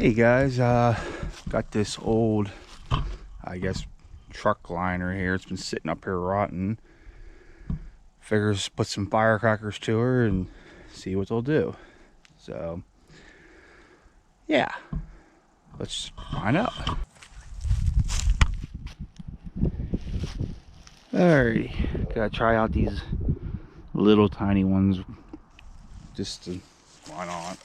Hey guys, got this old, I guess, truck liner here. It's been sitting up here rotten. Figures put some firecrackers to her and see what they'll do. So, yeah, let's find out. Alrighty, gotta try out these little tiny ones just to, why not?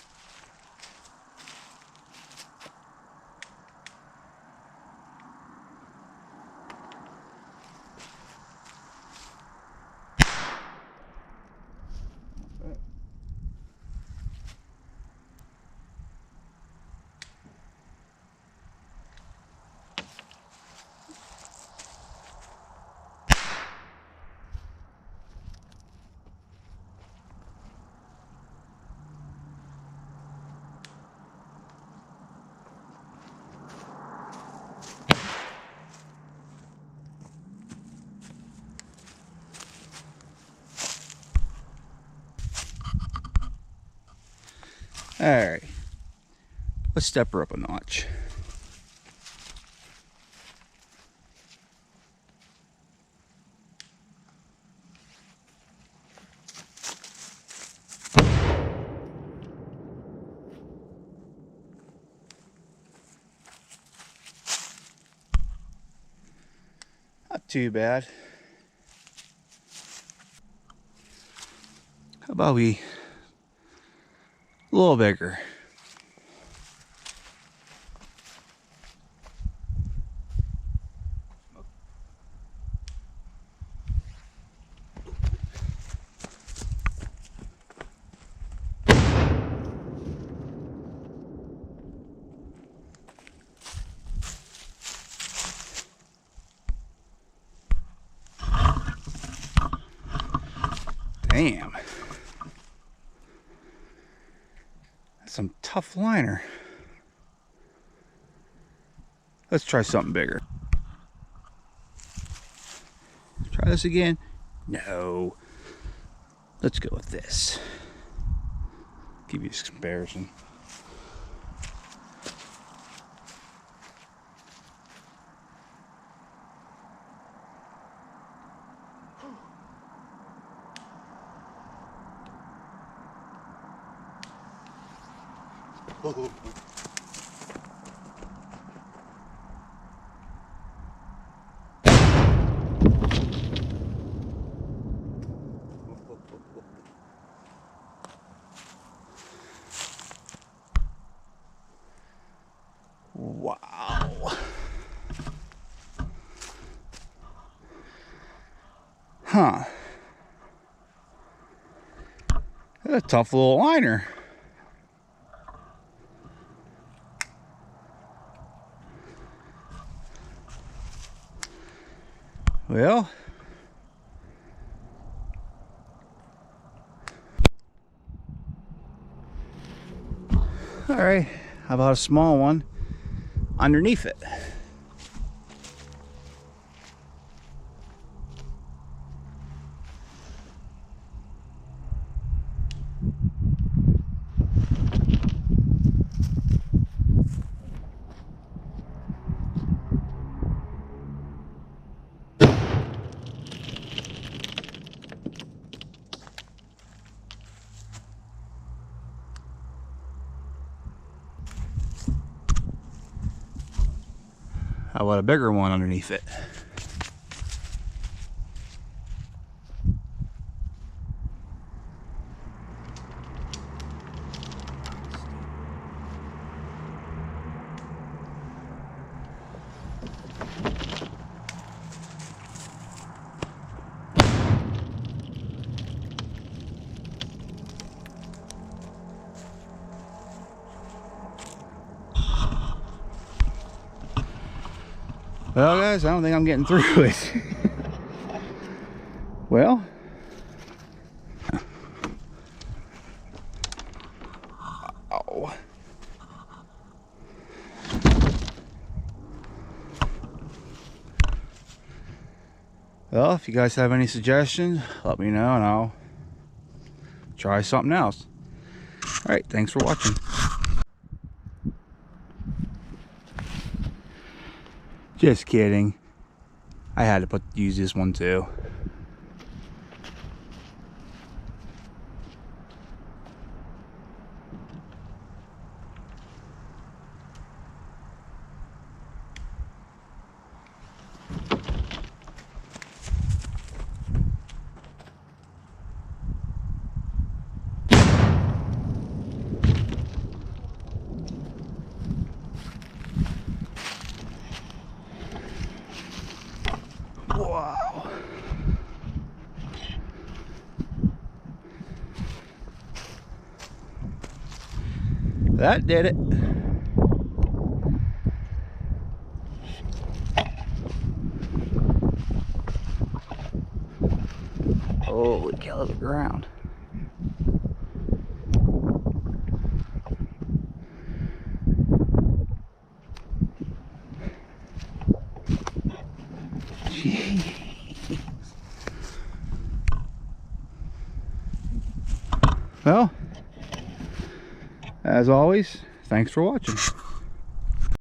Alright, let's step her up a notch. Not too bad. How about we a little bigger? Damn. That's some tough liner. Let's try something bigger. Try this again. No. Let's go with this. Give you this comparison. Wow. Huh. That's a tough little liner. Well, all right, how about a small one underneath it? How about a bigger one underneath it? Well, guys, I don't think I'm getting through it. Well, oh. Well, if you guys have any suggestions, let me know and I'll try something else. All right, thanks for watching. Just kidding. I had to use this one too. Wow. That did it. Holy cow, the ground. Jeez. Well, as always, thanks for watching.